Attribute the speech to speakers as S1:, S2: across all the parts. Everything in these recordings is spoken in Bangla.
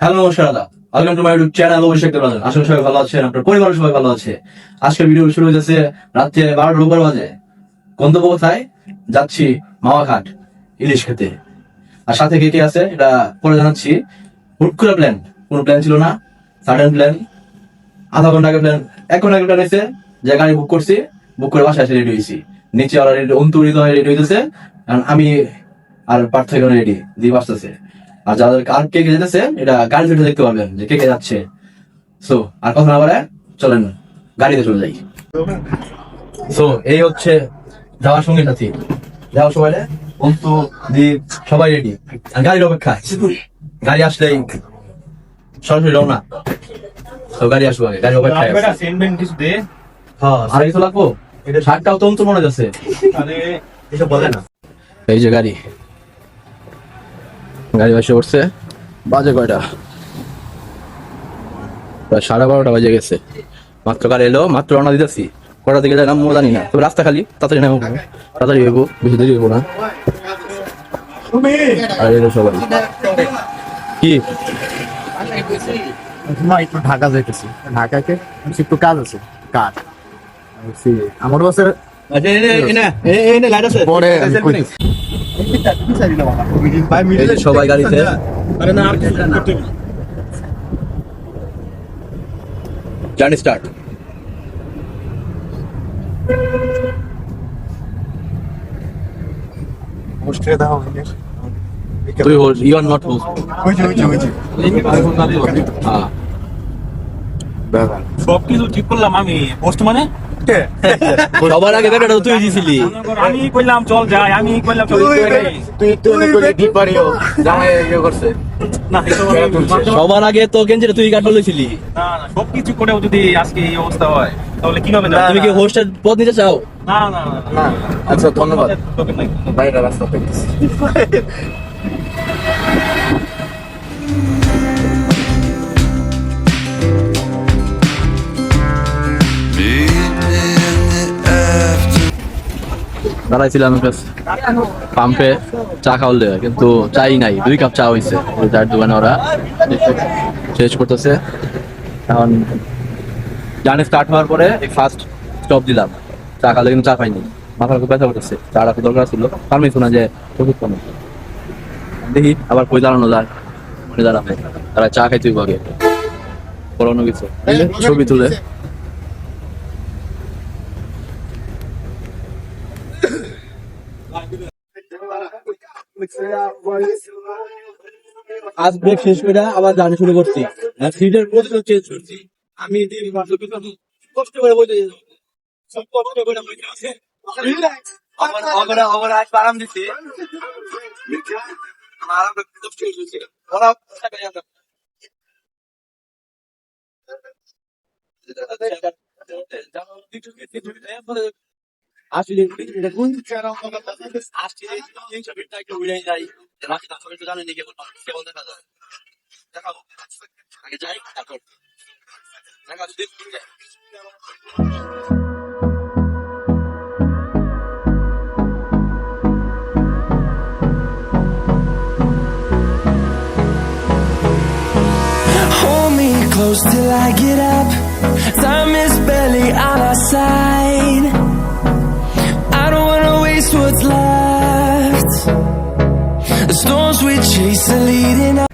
S1: হ্যালো নমস্কার দাদা, welcome to my YouTube channel Abhishek Debrajan. আসলে সবাই ভালো আছেন, আপনার পরিবারের সবাই ভালো আছে। আজকের ভিডিও শুরু হয়েছে রাত্রে 12টা রোববার বাজে। গন্তব্য কোথায় যাচ্ছি? মাওয়াঘাট ইলিশ খেতে। আর সাথে কে কে আছে এটা পরে জানাচ্ছি। হুট করে প্ল্যান, কোনো প্ল্যান ছিল না, সাডেন প্ল্যান। আধা ঘন্টা আগে প্ল্যান, 1 ঘন্টা আগে প্ল্যান হয়েছে যে গাড়ি বুক করছি, বুক করে বাসায় এসে রেডি হয়েছি। নিচে অলরেডি অন্তরিত হয়ে রেডি হইতেছে, কারণ আমি আর পার্থ এখানে রেডি দিয়ে আসতেছে। আর যাদের আর কে কে যেতেছে এটা গাড়ি ভিডিও দেখতে পারবেন যে কে কে যাচ্ছে। সো আর কথা না বলে চলেন গাড়িতে চলে যাই। সো এই হচ্ছে যাওয়ার সঙ্গে সাথী, যাওয়ার সময় অন্তু দ্বীপ সবাই রেডি, আর গাড়ির অপেক্ষায়। গাড়ি আসলেই সরাসরি রওনা। তো গাড়ি আসবো আগে, গাড়ি অপেক্ষায় আছে। হ্যাঁ আর কিছু লাগবো? এটা শার্টটাও তো অন্তু মনে যাচ্ছে। এসব বলে না। এই যে গাড়ি, গাড়ি বসে উঠছে। বাজে কয়টা? প্রায় 12:30 বাজে গেছে। মাত্র গাড়ি এলো, মাত্র রওনা দিতেছি। কটা দিকে যায় নামবো জানি না, তবে রাস্তা খালি, তাড়াতাড়ি নামবো, তাড়াতাড়ি হইবো, বেশি দেরি হইবো না। আর এলো সবাই। কি
S2: একটু ঢাকা যাইতেছি, ঢাকাকে একটু কাজ আছে। কাজ আমার বছর পরে
S1: সবাই গাড়িতে। Journey start. তুই hold, you are not hold.
S3: সবকিছু ঠিক করলাম আমি, পোস্ট মানে
S1: সবার আগে ব্যাপারটা তুই দিছিলি।
S3: আমি কইলাম চল যাই, আমি কইলাম চল না,
S1: সবার আগে তো গেঞ্জিটা তুই কাট বলেছিলি।
S3: না না, সবকিছু করেও যদি আজকে এই অবস্থা হয় তাহলে কিভাবে
S1: তুমি কি হোস্টের পদ নিতে চাও?
S3: না না না,
S2: আচ্ছা ধন্যবাদ
S3: তোকে নাই।
S2: বাইরে রাস্তা পেয়েছি।
S1: দাঁড়াইছিলাম পাম্পে চা খাওয়ালে, কিন্তু চাই নাই। 2 কাপ চা হয়েছে, চার দোকানে ওরা শেষ করতেছে। এখন জার্নি স্টার্ট হওয়ার পরে ফার্স্ট স্টপ দিলাম চা খাওয়ালে, কিন্তু চা পাইনি। মাথার খুব ব্যথা করতেছে, চাটা খুব দরকার ছিল। পারমিশন না যে ওষুধ কমে, দেখি আবার কই দাঁড়ানো যায়, মনে দাঁড়াবে। তারা চা খাইতে আগে পড়ানো কিছু ছবি তুলে। আজ ব্রেক শেষ করে আবার জার্নি শুরু করছি। সিটের পজিশন চেঞ্জ করছি। আমি কষ্ট করে বইতে সব কষ্ট করে বইতে আছে। আরাম দিচ্ছি। আসলে জানেন কেমন দেখা যায়, দেখাবো আগে যাই তারপর দেখা যদি
S4: Hold me close till I get up. Time is barely on our side. I don't wanna waste what's left. The storms we chase are leading us.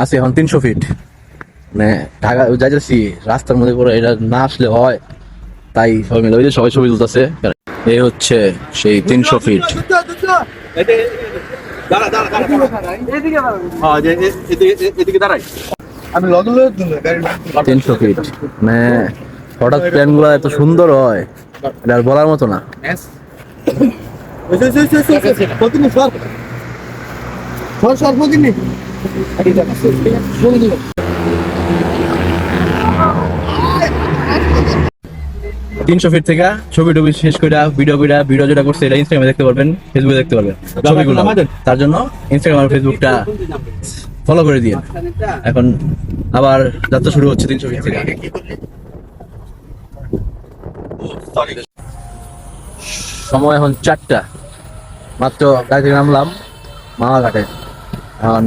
S1: আছে এখন 300 ফিট, মানে ঢাকা যাইতেছি রাস্তার মধ্যে পুরো। এটা না আসলে হয়, তাই সবাই মিলে ওই যে সবাই ছবি তুলতেছে। এই হচ্ছে সেই 300 ফিট। 300 ফিট, মানে হঠাৎ প্ল্যান গুলো এত সুন্দর হয়, এটা আর বলার মতো না। তিনশো ফিট থেকে ছবি টবি শেষ করে ভিডিও যেটা করছে এটা ইনস্টাগ্রামে দেখতে পারবেন, ফেসবুকে দেখতে পারবেন ছবিগুলো। তার জন্য ইনস্টাগ্রাম আর ফেসবুকটা ফলো করে দিয়ে এখন আবার যাত্রা শুরু হচ্ছে 300 ফিট থেকে। সময় এখন 4টা, মাত্র গাড়ি থেকে নামলাম মাওয়াঘাটে। এখন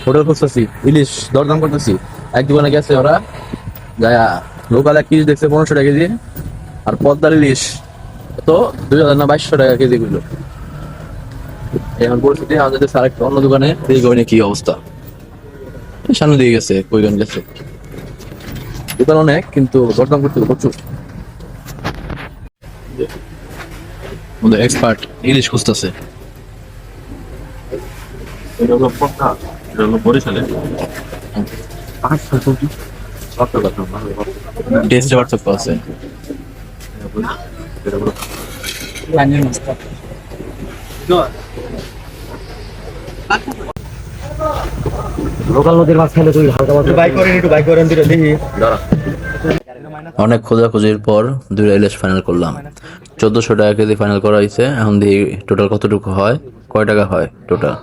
S1: হোটেল খুঁজতেছি, ইলিশ দরদাম করতেছি। এক দোকানে গেছে ওরা, যায়া লোকাল 1 কেজি দেখছে 1500 টাকা কেজি, আর পদ্মার ইলিশ তো 2000 না 2200 টাকা কেজি গুলো। এখন পরিস্থিতি আমাদের দেশে আরেকটা অন্য দোকানে এই গয়নে কি অবস্থা, সামনে দিয়ে গেছে, কইগন গেছে। দোকান অনেক, কিন্তু দরদাম করতে প্রচুর। আমাদের এক্সপার্ট ইলিশ খুঁজতেছে।
S3: এটা হলো পটকা, এটা হলো বরিশালে।
S1: টেস্টে পার্থক্য আছে।
S2: লোকাল নদীর মাছ খাইলে তুই হালকা মাছ একটু বাইক করেন দিলে দেখি।
S1: অনেক খোঁজাখুঁজির পর 2 ইলিশ ফাইনাল করলাম। 1400 টাকা কেজি ফাইনাল করা হয়েছে। এখন দিয়ে টোটাল কতটুকু হয়, কয় টাকা হয় টোটাল।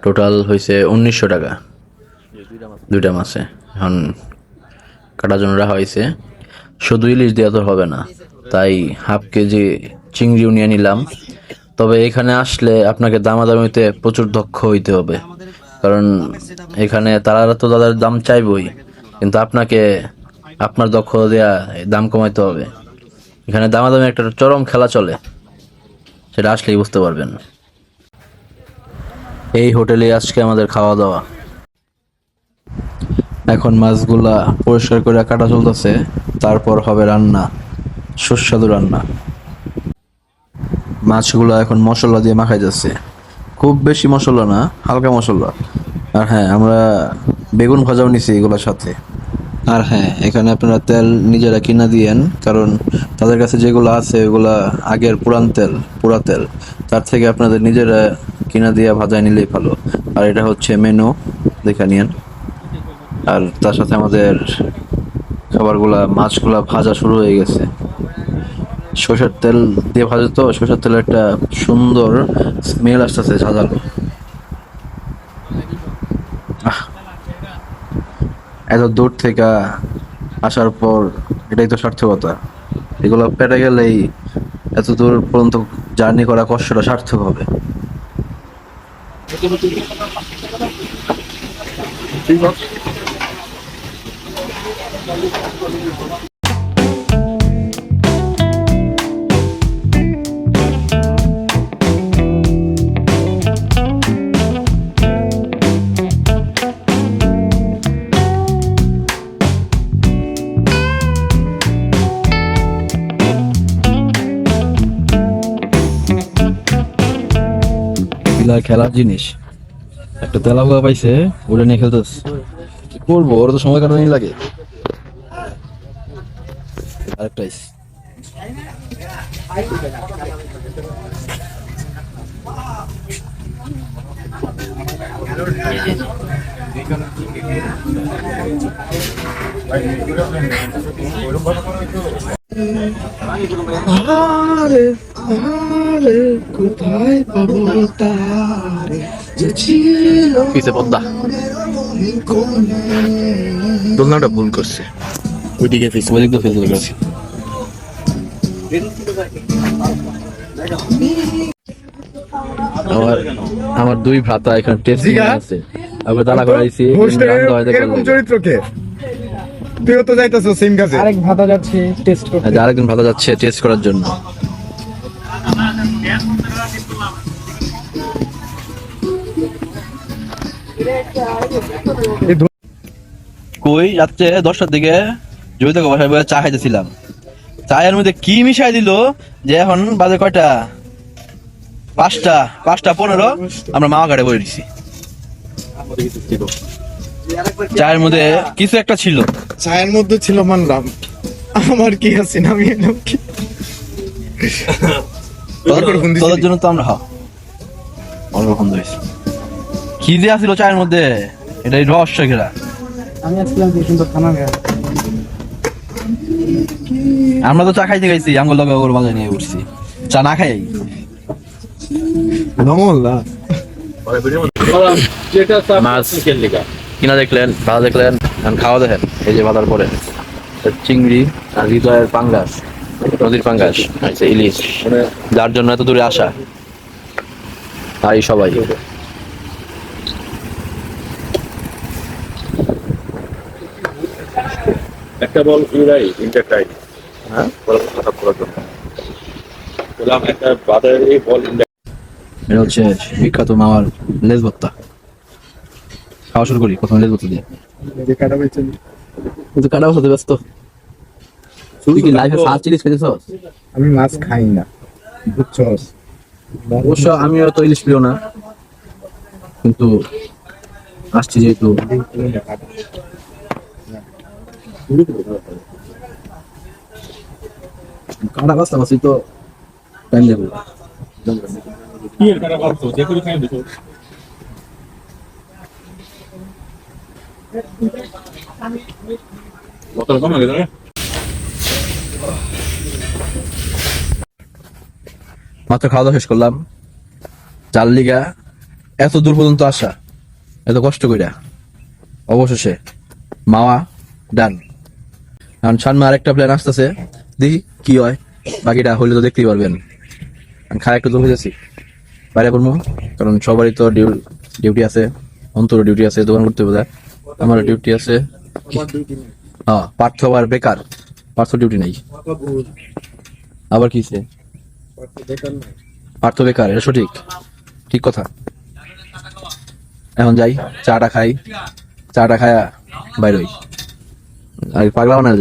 S1: টোটাল হয়েছে 1900 টাকা 2টা মাছে। এখন কাটার জন্য রাখা হয়েছে। শুধু ইলিশ দেওয়া তো হবে না, তাই হাফ কেজি চিংড়িও নিয়ে নিলাম। তবে এখানে আসলে আপনাকে দামাদামিতে প্রচুর দক্ষ হইতে হবে, কারণ এখানে তারা তো তাদের দাম চাইবই, কিন্তু আপনাকে আপনার দক্ষতা দেয়া দাম কমাইতে হবে। এখানে দামাদামি একটা চরম খেলা চলে, সেটা আসলেই বুঝতে পারবেন। এই হোটেলে আজকে আমাদের খাওয়া দাওয়া। এখন মাছগুলা পরিষ্কার করে কাটা চলতেছে, তারপর হবে রান্না, সুস্বাদু রান্না। মাছগুলো এখন মশলা দিয়ে মাখাই যাচ্ছে, খুব বেশি মশলা না, হালকা মশলা। আর হ্যাঁ, আমরা বেগুন ভাজাও নিছি এগুলোর সাথে। আর হ্যাঁ, এখানে আপনারা তেল নিজেরা কিনা দিয়েন, কারণ তাদের কাছে যেগুলো আছে ওগুলা আগের পুরা তেল। তার থেকে আপনাদের নিজেরা কিনা দিয়ে ভাজায় নিলেই ভালো। আর এটা হচ্ছে মেনু, দেখে নিয়েন। আর তার সাথে আমাদের খাবারগুলা, মাছগুলা ভাজা শুরু হয়ে গেছে। সরষের তেল দিয়ে ভাজে তো, সরষের তেলের একটা সুন্দর স্মেল আসতেছে ঝাঁঝালো। এত দূর থেকে আসার পর এটাই তো সার্থকতা। এগুলো পেটে গেলেই এত দূর পর্যন্ত জার্নি করা কষ্টটা সার্থক হবে। খেলার জিনিস একটা তেলাপোকা পাইছে, ওটা নিয়ে খেলতেছে। কি করবো, ওরা তো সময় কাটানোই লাগে। আরেকটাই পিছে পদ্মা দোলনাটা ভুল করছে, ওইদিকে ফেসবুক করছে। আমার 2 ভ্রাতা এখানে টেস্ট আছে, আবার দাঁড়া করাইছি।
S2: এরকম চরিত্রকে তুইও তো যাইতাছো সেম কাজে। আরেকজন ভাতা যাচ্ছে টেস্ট করার জন্য। কই যাচ্ছে 10টার দিকে জমিতে বাসায় বসে চা খাইতেছিলাম। চায়ের মধ্যে কি মিশাই দিল যে এখন বাজে কয়টা, 5:15 আমরা মামা ঘাটে বসে দিছি। চায়ের মধ্যে কিছু একটা ছিল,
S5: চায়ের মধ্যে ছিল মানলাম, আমার কি আছে না আমি এলাম কি
S1: তোদের জন্য তো আমরা অল্প বন্ধ হয়েছে। কি যে আসছিল চায়ের মধ্যে, এটাই রহস্য ঘেরা।
S5: আমি আসলাম কি সুন্দর খানা গা।
S1: আমরা তো চা খাইতে গেছি, আঙ্গুল লগা ওর বাজায় নিয়ে উঠছি, চা না খাই
S5: নমল্লা
S1: মাছ কিনা দেখলেন, ভাড়া দেখলেন, খাওয়া দেখেন। এই যে বাজার পরে চিংড়ি আর হৃদয়ের পাঙ্গাস, নদীর পাঙ্গাস, ইলিশ, যার জন্য এত দূরে আসা।
S2: আর এই সবাই
S3: একটা বল ইউরাই ইন্টারটাইম হ্যাঁ বল কথা করার জন্য বললাম একটা বাজারে বল
S2: এটা হচ্ছে বিখ্যাত মামার লেজ ভর্তা। খাওয়া শুরু করি প্রথমে লেজ ভর্তা দিয়ে। কিন্তু কাটা বসাতে ব্যস্ত। তুই কি লাইফে ফার্স্ট ইলিশ খেয়েছিস?
S5: আমি মাছ খাই না, বুঝছো?
S2: অবশ্য আমিও তো ইলিশ প্রিয় না, কিন্তু আসছি যেহেতু কাটা বাস্তা বাসি তো টাইম দেবো।
S3: কি এর কাটা ভাবছো যে করে খাই দিছো কত কম লাগে না
S2: মাত্র খাওয়া দাওয়া শেষ করলাম। চার লিগা এত দূর পর্যন্ত আসা, এত কষ্ট কইরা অবশেষে মাওয়া ডান। এখন সামনে আরেকটা প্ল্যান আসতেছে, দেখি কি হয়, বাকিটা হইলে তো দেখতেই পারবেন। খায় একটু দূর হয়ে যাচ্ছি, বাইরে পড়বো, কারণ সবারই তো ডিউটি আছে, অন্তর ডিউটি আছে, দোকান করতে বোঝা, আমার ডিউটি আছে। হ্যাঁ, পার্থ আবার বেকার, পার্থ ডিউটি নেই। আবার কিছে পার্থ বেকার, এটা সঠিক, ঠিক কথা। এখন যাই, চাটা খাই, চাটা খায়া বাইর হই। আর পাগলাও না,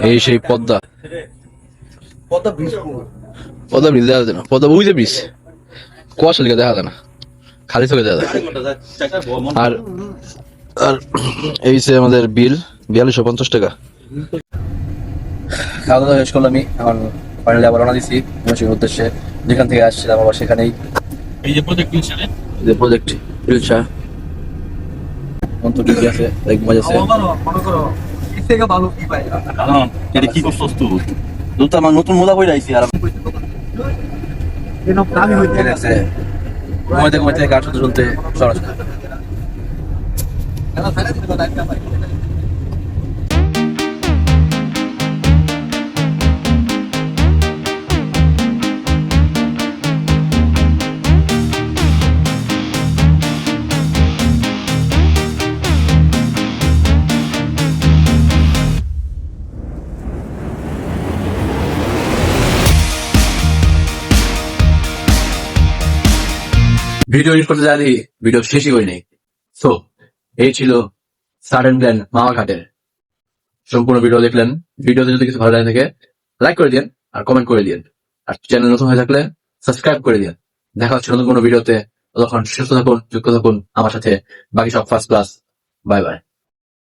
S2: এই সেই পদ্মা পদ্মা ব্রিজ দেখা যায় না, পদ্মা বুঝে ব্রিজ কুয়াশা লিখে দেখা যায় না, খালি চোখে দেখা যায়। আর আর এই যে আমাদের বিল 4250 টাকা। খাওয়া দাওয়া শেষ করলাম, আমি এখন ফাইনালি আবার রওনা দিচ্ছি ময়মনসিংহের উদ্দেশ্যে। যেখান থেকে আসছিলাম আবার সেখানেই,
S3: এই যে প্রজেক্ট ইনশালে
S2: যে প্রজেক্ট রিলসা অন্তর ডিউটি আছে, এক মজা আছে।
S3: হ্যাঁ এটা কি করছস তুই
S2: দুটো আমার নতুন মোজা পরে আইছি, আর ঘুমাইতে ঘুমাইতে গান শুনতে শুনতে সরাসরি ভিডিও এডিট করতে যাই, ভিডিও শেষই করিনি। সো এই ছিল সাডেন প্ল্যান মামা ঘাটের। সম্পূর্ণ ভিডিও দেখলেন। ভিডিওতে যদি কিছু ভালো লাগে থাকে লাইক করে দিন আর কমেন্ট করে দিন, আর চ্যানেল নতুন হয়ে থাকলে সাবস্ক্রাইব করে দিন। দেখা হচ্ছে নতুন কোনো ভিডিওতে। ততক্ষণ সুস্থ থাকুন, যুক্ত থাকুন আমার সাথে। বাকি সব ফার্স্ট ক্লাস। Bye bye.